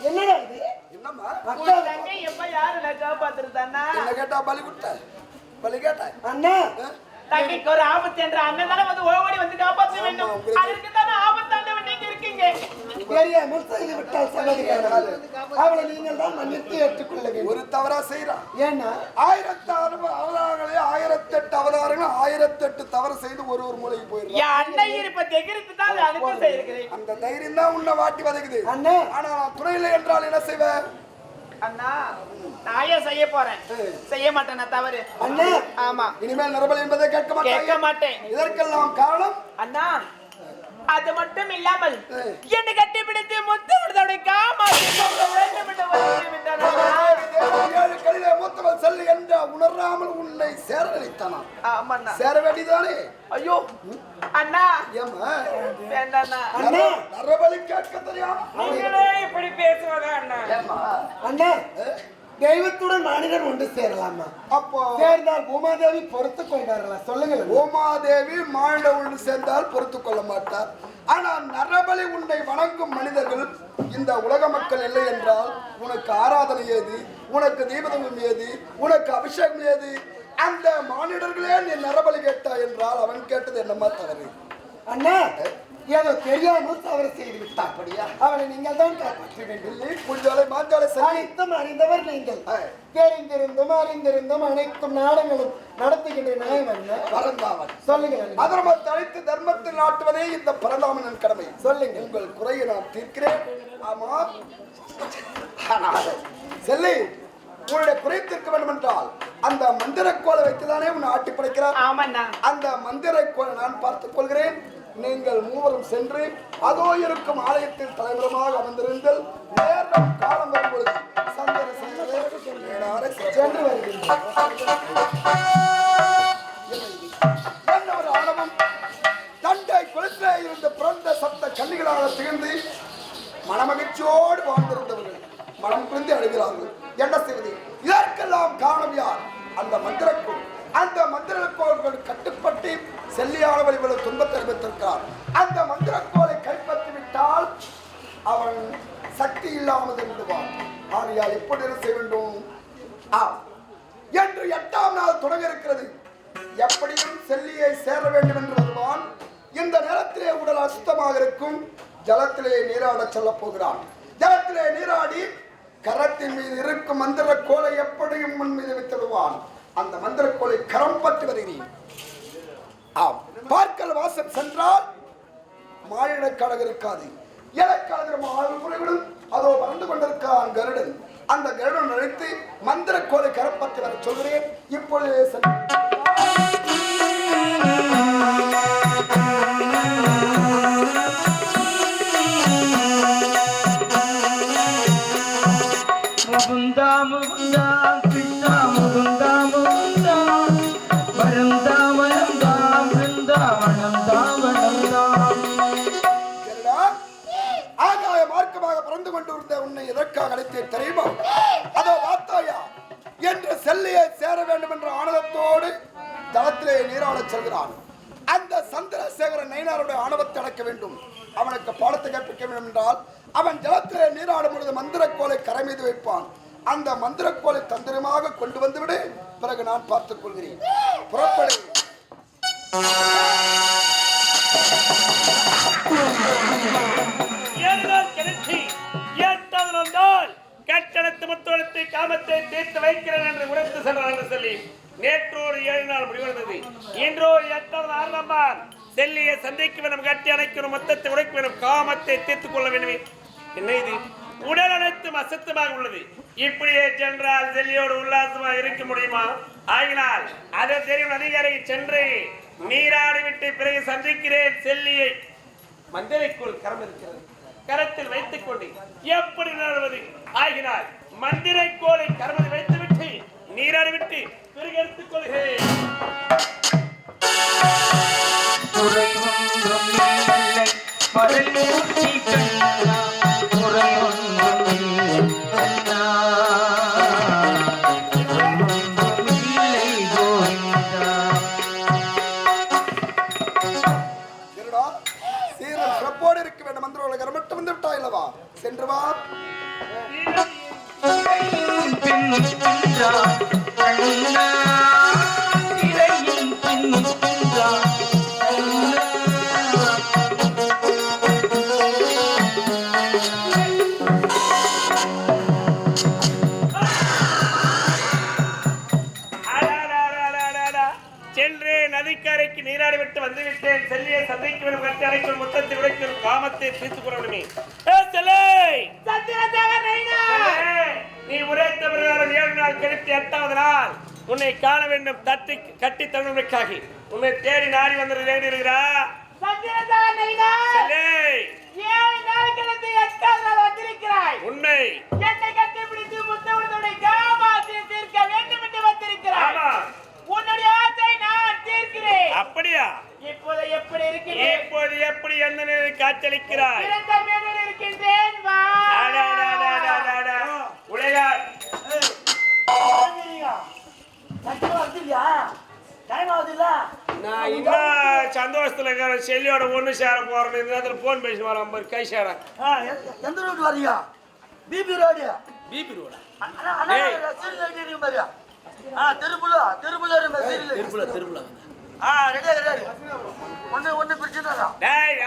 என்னடா இது? என்னம்மா தங்கை எப்ப யாரு காப்பாத்துறதானா என்ன கேட்டா பலி கேட்டா அண்ணா தங்கைக்கு ஒரு ஆபத்து என்ற அண்ணன் தானே வந்து ஓடி வந்து காப்பாற்ற வேண்டும். அதற்கு தானே ஆபத்தாண்டவன் நீங்க இருக்கீங்க. தெரியாமல் செய்து விட்டால் சகோதரியார் அவளை நீங்கள் தான் மன்னித்து ஏற்றுக்கொள்ள வேண்டும். ஒரு தவறா செய்யறான். ஏன்னா 1000 அவதாரங்களே 1008 அவதாரங்கள் 1008 தவறு செய்து ஒரு மூலைக்கு போயிடுறான். என் அண்ணன் இருப்ப தெகிரித்து தான் அனுப்பி செய்கிறேன். அந்த தைரியம் தான் உன்னை வாட்டி வதைக்குது. அண்ணா ஆனா நான் துணையில்லை என்றால் என்ன செய்வேன்? அண்ணா நாயே செய்ய போறேன். செய்ய மாட்டேன் நான் தவறு. அண்ணா ஆமா இனிமேல் நரபலி என்பதை கேட்க மாட்டேன். இதற்கெல்லாம் காரணம் அண்ணா அது மட்டும் இல்லாமல் என்னை கட்டி பிடித்து முத்து விடுதலை காமாட்சி வேண்டும் என்று வருகிறார். ஏழு கலிலே மூத்தவள் செல்லு என்ற உணராமல் உன்னை சேர நினைத்தானாம். ஆமாண்ணா சேர வேண்டியதானே? ஐயோ அண்ணா ஏம்மா வேண்டாண்ணா அண்ணா நரபலி கேட்க தெரியும். நீங்களே இப்படி பேசுவதா அண்ணா? ஏம்மா அண்ணா தெய்வத்துடன் மாநிலம் ஒன்று சேரலாமா? அப்போ சேர்ந்தால் பூமாதேவி பொறுத்து கொண்டாரலாம். சொல்லுங்கள். பூமாதேவி மாநில ஒன்று சேர்ந்தால் பொறுத்துக் கொள்ள மாட்டார். ஆனால் நரபலி உன்னை வணங்கும் மனிதர்கள் இந்த உலக மக்கள் இல்லை என்றால் உனக்கு ஆராதனை ஏது, உனக்கு தீபதம் ஏது, உனக்கு அபிஷேகம் ஏது? அந்த மானிடர்களே நீ நரபலி கேட்டாய் என்றால் அவன் கேட்டது என்னமா தவறு? அண்ணா ஏதோ தெரியாமல் தவறு செய்து விட்டான். அப்படியா? அவனை நீங்கள் தான் காப்பாற்ற வேண்டும். புஞ்சாலை மாஞ்சாலை அனைத்தும் அறிந்தவர் நீங்கள். தெரிந்திருந்தும் அறிந்திருந்தும் அனைத்தும் நாடங்களும் நடத்துகின்ற நியாயம் என்ன? பரந்தாமன் சொல்லுங்கள். அதர்மத்தை அழைத்து தர்மத்தில் நாட்டுவதே இந்த பரந்தாமனின் கடமை. சொல்லுங்க. உங்கள் குறையை நான் தீர்க்கிறேன். ஆமா செல்லி உன்னுடைய குறை தீர்க்க வேண்டும் என்றால் அந்த மந்திரக்கோலை வைத்துதானே உன்னை ஆட்டி படைக்கிறார். ஆமாண்ணா அந்த மந்திரக்கோலை நான் பார்த்துக் கொள்கிறேன். நீங்கள் மூவரும் சென்று அதோ இருக்கும் ஆலயத்தில் தலைவரமாக அமர்ந்திருங்கள். நேரம் காலம் வரும்பொழுது சந்திர சென்று வருகின்றனர். ஒரு ஆணவம் தண்டை குளத்திலே இருந்து பிறந்த சப்த கன்னிகளாக திகழ்ந்து மனமகிழ்ச்சியோடு வாழ்ந்திருந்தவர்கள் மனம் புரிந்து அழுகிறார்கள். என்ன செய்வது? இதற்கெல்லாம் காரணம் யார்? அந்த மந்திரக்கோள். அந்த மந்திரக்கோள்கள் கட்டுப்பட்டு செல்லியானவள் இவ்வளவு துன்பத்தை அனுபவித்திருக்கிறார். அந்த மந்திரக்கோளை கைப்பற்றி விட்டால் அவன் சக்தி இல்லாமல் இருந்துவான். ஆகையால் எப்படி செய்ய வேண்டும் என்று 8ஆம் நாள் தொடங்க இருக்கிறது. எப்படியும் செல்லியை சேர வேண்டும் என்று வருவான். இந்த நேரத்திலே உடல் அசுத்தமாக இருக்கும். ஜலத்திலே நீராட செல்ல போகிறான். ஜலத்திலே நீராடி கரத்தின் மீது இருக்கும் மந்திர கோலை எப்படியும் முன் மீது வைத்திடுவான். அந்த மந்திர கோலை கரம் பற்றி வருகிறேன். பார்க்கல் வாசம் சென்றால் மானிடக்கழகம் இருக்காது. இலக்கழகம் ஆளுநர்களும் அதோ வளர்ந்து கொண்டிருக்கான் கருடன். அந்த கருடன் அழைத்து மந்திர கோலை கரப்பற்றி வர சொல்கிறேன். இப்பொழுதே முகுந்தா முகுந்தா கிருஷ்ணா முகுந்தா முகுந்தா வரந்தா வரந்தா பிருந்தாவனம் தாவனம். ஆகாய மார்க்கமாக பறந்து கொண்டிருந்த உன்னை எதற்காக அழைத்தே தெரியுமா? அதோ வாத்தாயா என்று செல்லியை சேர வேண்டும் என்ற ஆணவத்தோடு தளத்திலே நீராடச் செல்கிறான். அந்த சந்திரசேகர நயினாருடைய ஆணவத்தை அடக்க வேண்டும். அவனுக்கு பாடத்தை கற்பிக்க வேண்டும் என்றால் அவன் ஜலத்திலே நீராடும் பொழுது மந்திரக்கோலை கரை மீது வைப்பான். அந்த மந்திரக்கோலை தந்திரமாக கொண்டு வந்துவிடு. பிறகு நான் பார்த்துக் கொள்கிறேன். புறப்படு. கட்டணத்து முத்தோளத்தை காமத்தை தீர்த்து வைக்கிறேன் என்று உரைத்து சென்றான் என்று சொல்லி நேற்றோடு 7 நாள் முடிவடைந்தது. இன்றோ 8வது ஆரம்பம். செல்லியை சந்தைக்கு வேணும், கட்டி அணைக்கணும், மொத்தத்தை உடைக்க வேணும், காமத்தை தீர்த்துக் கொள்ள வேண்டுமே. என்ன இது? உடல் அனைத்தும் அசத்தமாக உள்ளது. இப்படியே சென்றால் செல்லியோடு உல்லாசமாக இருக்க முடியுமா? ஆகினால் அதை தெரியும் அதிகாரியை சென்று நீராடி விட்டு பிறகு சந்திக்கிறேன் செல்லியை. மந்திரைக்குள் கரம் இருக்கிறது. கரத்தில் வைத்துக் கொண்டு எப்படி நடவது? ஆகினால் மந்திரை கோலை கரமதி வைத்து விட்டு நீராடி விட்டு பிறகு எடுத்துக் கொள்கிறேன். சீரம் சிறப்போடு இருக்க வேண்டும் மந்திரோலகர் மட்டும் வந்து விட்டாயில்லவா சென்று வா சென்று நதிக்கரைக்கு நீராடி விட்டு வந்து விட்டேன். செல்லியை சந்தைக்கு வரும் கட்டி அடைக்கும் முத்தத்தை உடைக்கும் காமத்தை தீர்த்துக் கொள்ளணுமே. நீ உரைத்த பிரகாரம் 7 நாள் கழித்து 8வது நாள் உன்னை காண வேண்டும். தட்டி கட்டி தருவதற்காக உன்னை தேடி நாடி வந்து இருக்கிறா. உண்மை என்னை கட்டிப்பிடித்து முத்தவனுடைய காமாத்தை தீர்க்க வேண்டும் என்று வந்திருக்கிறாய். உன்னுடைய ஆசை நான் தீர்க்கிறேன். அப்படியா? இப்போது எப்படி இருக்கிறேன்? இப்போது எப்படி எந்த நிலை காட்சியளிக்கிறாய்? இரண்ட மேலில் இருக்கின்றேன். வா உலகார் நான் இன்னும் சந்தோஷத்துல இருக்கிற செல்லியோட ஒண்ணு சேர போறேன். இந்த நேரத்துல போன் பேசி வர கை சேர எந்த ரோடு வரீங்க? BP road. BP ரோடா?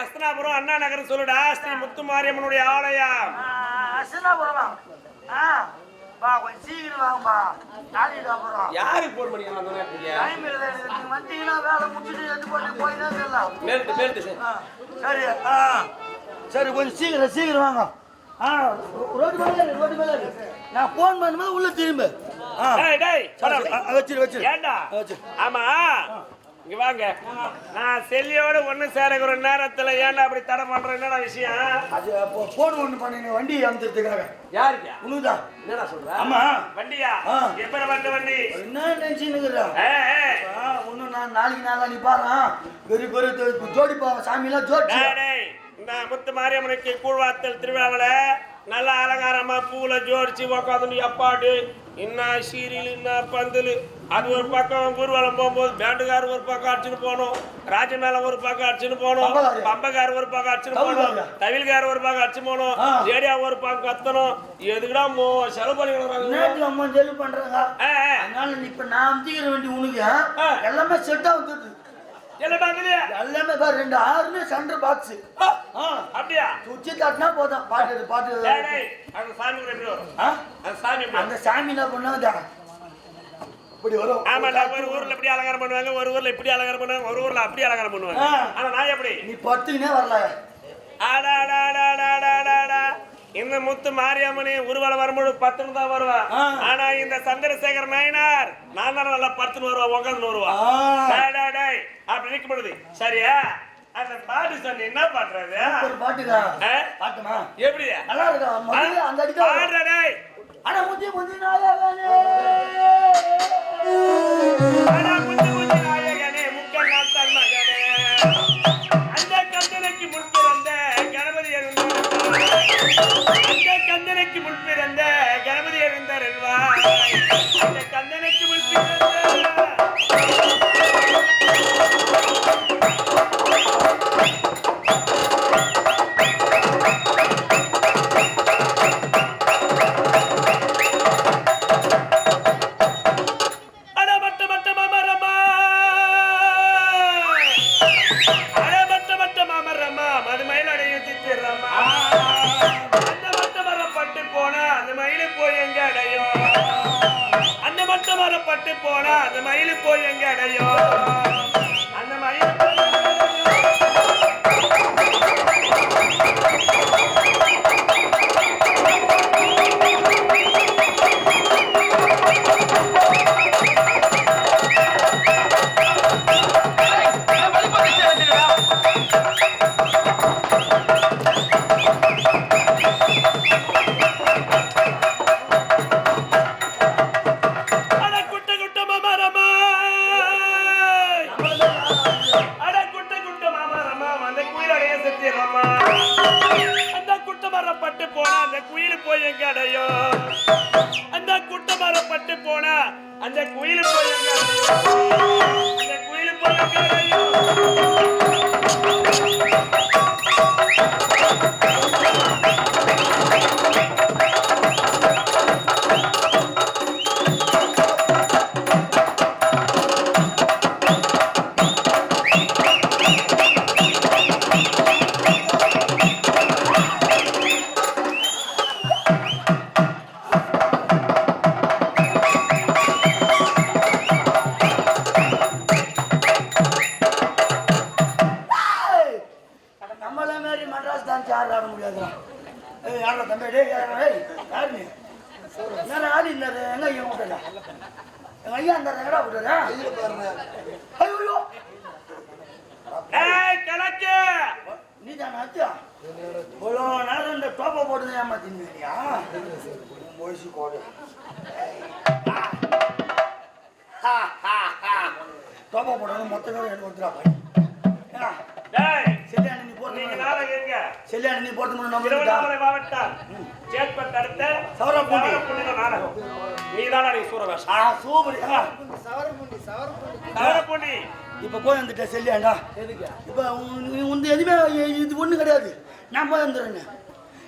Hastinapuram Anna Nagar சொல்லுடா. ஸ்ரீ முத்து மாரியம்மனுடைய ஆலயம். யாருக்கு போன் பண்ணிக்கலாம்? சரி கொஞ்சம் சீக்கிரம் சீக்கிரம் வாங்க. ரோடு மேல நான் போன் பண்ணும்போது உள்ள திரும்ப ஆமா இங்க வாங்க. நான் செல்லியோட ஒண்ணு சேரக்குற நேரத்துல ஏன்டா அப்படி தடை பண்ற? என்னடா விஷயம்? அது போன் ஒண்ணு பண்ணீங்க வண்டி அனுப்பிச்சதுக்காக. யாருக்கு? உனக்குதான். என்னடா சொல்ற? ஆமா வண்டியா? எப்ப வந்த வண்டி? என்ன டென்ஷன் ஒன்னும் நான் நாளைக்கு நீ பாரு. பெரிய பெரிய ஜோடி சாமி எல்லாம் ஜோடி. இந்த முத்து மாரியம்மனுக்கு கூழ்வாத்தல் திருவிழாவில் நல்ல அலங்காரமா பூல ஜோடிச்சு உக்காந்து அப்பாடு என்ன சீரியல் என்ன பந்தல். அது ஒரு பக்கம் ஊர்வலம் போகும்போது பேண்டுக்காரர் ஒரு பக்கம் அடிச்சுன்னு போனோம், ராஜமேல ஒரு பக்கம் அடிச்சுன்னு போனோம், பம்பக்காரர் ஒரு பக்கம் அடிச்சுன்னு போனோம், தவில்காரர் ஒரு பக்கம் அடிச்சு போனோம், ரேடியா ஒரு பக்கம் கத்தணும். எதுக்குடா செலவு பண்ணிக்கிறாங்க செலவு பண்றாங்க. அதனால இப்ப நான் அமுத்திக்கிற வேண்டி உனக்கு எல்லாமே செட் ஆகுது. எல்லாமே பாரு 2 6 சென்டர் பாக்ஸ். அப்படியா? சுச்சி தட்டினா போதும். பாட்டு பாட்டு அந்த சாமி என்ன பண்ணாங்க இப்படி வரும். ஆமாடா, ஒரு ஊர்ல இப்படி அலங்காரம் பண்ணுவாங்க, ஒரு ஊர்ல இப்படி அலங்காரம் பண்ணுவாங்க, ஒரு ஊர்ல அப்படி அலங்காரம் பண்ணுவாங்க. ஆனா நான் எப்படி? நீ பத்துக்குனே வரல. இந்த முத்து மாரியம்மனி ஊர்வலம் வரும்போது 10 தான் வருவா. ஆனா இந்த சந்திரசேகர் நாயனார் நான் தானே நல்லா 10 வருவா, உட்காந்து வருவா. அப்படி இருக்க முடியுது. சரியா? அந்த பாட்டு சொன்ன என்ன பண்றது? பாட்டுக்கா பாட்டுமா எப்படி நல்லா இருக்கா? அந்த அடிக்க பாடுறடே. ஆனா முந்தி முந்தி நாயகனே, ஆனா முந்தி முந்தி நாயகனே, முக்கன் நாட்டால் மகனே, அந்த கந்தனைக்கு முன்பிறந்த கணபதி எழுந்தார், அந்த கந்தனைக்கு முன்பிறந்த கணபதி எழுந்தார் என்பார், அந்த கந்தனைக்கு முன்பிறந்த பட்டு போனா அந்த மயிலு போய் எங்க அடையும்? அந்த மயில் அந்த குயிலு போய் எங்க அடையும்? அந்த குயிலு போய் எங்க அடையும்? தான் யாரும் ஆட முடியாதுடா. ஏய் யாரா தம்பி டேய் யாரு நீ? நான் ஆடி இருந்தாரு எங்க ஐயா விட்டா? எங்க ஐயா அந்த எங்கடா விட்டாரா? ஐயோ ஏய் கணக்கு நீ தான் ஆத்தியா? இவ்வளோ நேரம் இந்த டோப்பை போட்டு ஏமாத்தினியா? மொய்சி கோடு டோப்பை போடணும் மொத்த பேரும் எடுத்து வந்துடா போய். டேய் செல்லியாணி நீ போறது நீங்க நாளைக்கு எங்க செல்லியாணி நீ போறது முன்னாடி நம்ம திருவண்ணாமலை மாவட்டம் சேத்பட் அடுத்த சவரப்புண்டி நாடகம் நீதானா நீ சூரவேஷம் சூப்பர் சவரப்புண்டி இப்ப போய் வந்துட்ட செல்லியாண்டா இப்ப உந்து எதுவுமே இது ஒண்ணு கிடையாது. நான் போய் வந்துடுறேன்.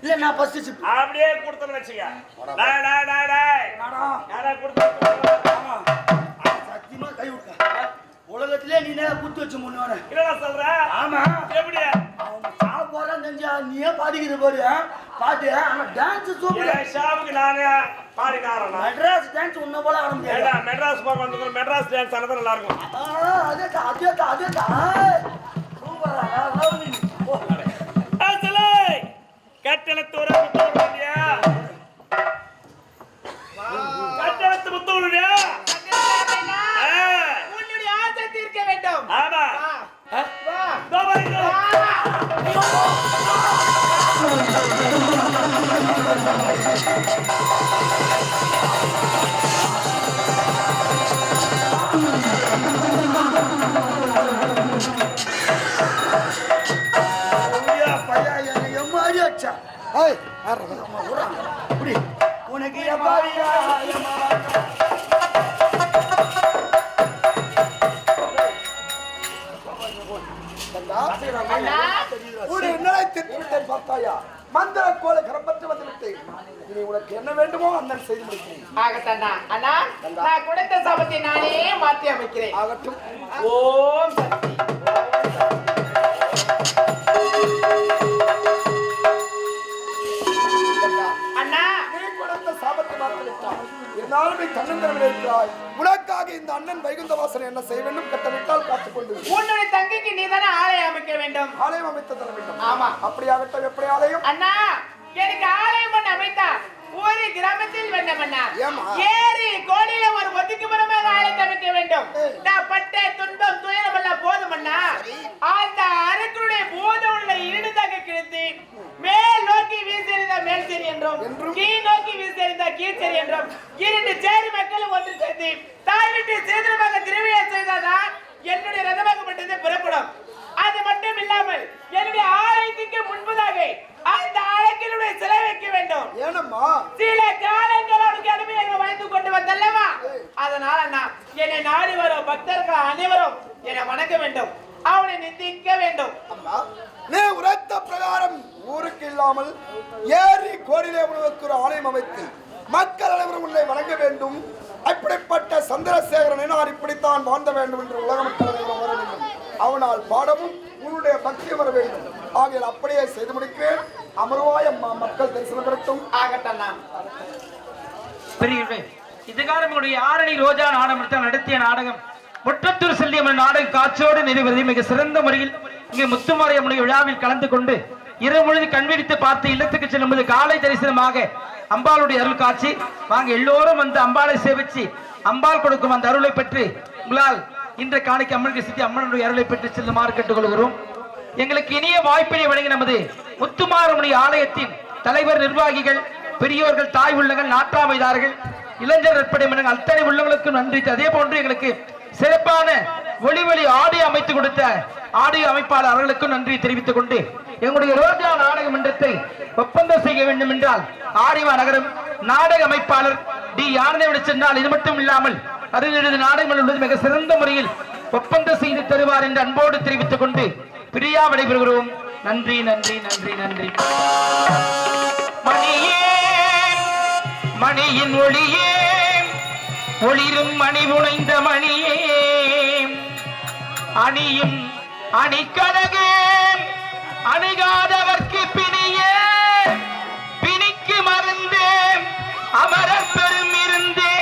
இல்ல நான் ஃபர்ஸ்ட் ஷிப் அப்படியே கொடுத்தேன்னு வச்சுக்க. டேய் டேய் டேய் டேய் யாரா கொடுத்தா சத்தியமா கை விட்டா உலகத்திலே நீ குத்து வச்சு முன்னோட என்னடா சொல்ற? ஆமா எப்படி அவங்க சாப்பாடு செஞ்சா நீயே பாடிக்கிற பாரு பாட்டு. ஆனா டான்ஸ் சூப்பர். ஏய் ஷாவுக்கு நானே பாடி காரணம் மெட்ராஸ் டான்ஸ் உன்ன போல ஆட முடியாது. ஏடா மெட்ராஸ் போற வந்து மெட்ராஸ் டான்ஸ் ஆனது நல்லா இருக்கும். அதே சூப்பரா லவ்லி ஓ அசலே கட்டளத்தோர முத்தோடுறியா கட்டளத்து முத்தோடுறியா உன்னுடைய ஆசை தீர்க்க வேண்டும். ஆமா வா தோபரிங்க உனக்கு பார்த்தாயா மந்திர கோலை கரப்பற்று வந்து விட்டேன். இனி உனக்கு என்ன வேண்டுமோ அண்ணன் செய்து முடிக்கிறேன். ஆகட்டா அண்ணா நான் கொடுத்த சாபத்தை நானே மாற்றி அமைக்கிறேன். ஆகட்டும். ஓம் சக்தி. அண்ணா நீ கொடுத்த சாபத்தை மாற்றி விட்டாய். இருந்தாலும் நீ தன்னந்தரவில் இருக்கிறாய். உனக்காக இந்த அண்ணன் வைகுந்த வாசனை என்ன செய்ய வேண்டும் கட்டவிட்டால் காத்துக்கொண்டு உன்னுடைய தங்கைக்கு நீதானே ஆலயம் அமைக்க வேண்டும். ஆலயம் அமைத்து தர வேண்டும். ஆமா அப்படியாகட்டும். எப்படி ஆலயம்? அண்ணா எனக்கு ஆலயம் ஒன்று அமைத்தா ஒரு கிராமத்தில் வேண்டும் அண்ணா. ஏமா? ஏரி கோடியில ஒரு ஒதுக்குப்புறமாக ஆலயம் அமைக்க வேண்டும். நான் பட்ட துன்பம் துயரம் எல்லாம் போதும் அண்ணா. அந்த அரக்கனுடைய போதவுள்ள ஈடுதாக கிழித்து மேல் நோக்கி வீசியிருந்த மேல் சரி என்றும் கீழ் நோக்கி வீசியிருந்த கீழ் சரி என்றும் இரண்டு சேரி மக்களும் ஒன்று சேர்த்து தாய் வீட்டு சீதனமாக திருவிழா செய்தாதான் என்னுடைய ரதமாகப்பட்டது புறப்படும். அது மட்டும் இல்லாமல் என்னுடைய ஆலயத்துக்கு முன்பதாக அந்த ஆலயத்தினுடைய சிலை வைக்க வேண்டும். ஏனம்மா? சில காலங்கள் அவனுக்கு அனுமதியாக வாழ்ந்து கொண்டு வந்தல்லவா, அதனால நான் என்னை நாடி வரும் பக்தர்கள் அனைவரும் என்னை வணங்க வேண்டும், அவனை நிந்திக்க வேண்டும். அம்மா நீ உரைத்த பிரகாரம் ஊருக்கு இல்லாமல் ஏரி கோடியிலே உனக்கு ஒரு ஆலயம் அமைத்து மக்கள் அனைவரும் உன்னை வணங்க வேண்டும். அப்படிப்பட்ட சந்திரசேகரனை நான் இப்படித்தான் வாழ்ந்த வேண்டும் என்று உலக மக்கள் அனைவரும் வர வேண்டும். அவனால் பாடமும் உன்னுடைய பக்தி வர வேண்டும். ஆகிய அப்படியே செய்து முடிக்கிறேன். அமர்வாய் அம்மா மக்கள் தரிசனம் பெறட்டும். ஆகட்டும். நான் பெரியவர்களே, இதுகாரமுடைய ஆரணி ரோஜா நாடகம் நடத்திய நாடகம் முற்றத்தூர் செல்லியம்மன் நாடக காட்சியோடு நிறைவேறி மிக சிறந்த முறையில் இங்கே முத்துமாரியம்மனுடைய விழாவில் கலந்து கொண்டு இரவு முழுது கண்விழித்து பார்த்து இல்லத்துக்கு செல்லும்போது காலை தரிசனமாக அம்பாளுடைய அருள் காட்சி வாங்க எல்லோரும் வந்து அம்பாளை சேவிச்சு அம்பாள் கொடுக்கும் அந்த அருளை பெற்று உங்களால் இன்று காணிக்க அம்மனுக்கு சித்தி அம்மனுடைய அருளை பெற்று செல்லுமாறு கேட்டுக்கொள்கிறோம். எங்களுக்கு இனிய வாய்ப்பினை வழங்கி நமது முத்துமாரம்மனுடைய ஆலயத்தின் தலைவர், நிர்வாகிகள், பெரியோர்கள், தாய் உள்ளங்கள், நாட்டாமைதார்கள், இளைஞர் நற்படை மன்னர்கள் அத்தனை உள்ளங்களுக்கும் நன்றி. அதே போன்று எங்களுக்கு சிறப்பான ஒளி ஆடியோ அமைத்து கொடுத்த ஆடியோ அமைப்பாளர் அவர்களுக்கும் நன்றி தெரிவித்துக் கொண்டு எங்களுடைய ரோஜா நாடக மன்றத்தை ஒப்பந்தம் செய்ய வேண்டும் என்றால் ஆரிவா நகரம் நாடக அமைப்பாளர் டி யானதை சென்றால் இது மட்டும் இல்லாமல் 17 நாடகங்கள் உள்ளது மிக சிறந்த முறையில் ஒப்பந்தம் செய்து தருவார் என்று அன்போடு தெரிவித்துக் கொண்டு பிரியா விடைபெறுகிறோம். நன்றி நன்றி நன்றி நன்றி. மணியே மணியின் ஒளியே ஒளிரும் மணி புனைந்த மணியே அணியும் அணிக்கழகே அணுகாதவர்க்கு பிணியே பிணிக்கு மருந்தே அமரர் பெரும் இருந்தே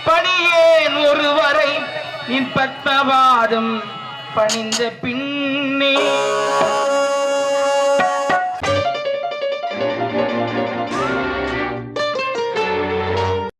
பணியேன் ஒருவரை நின் பத்மவாதம் பணிந்த பின்னே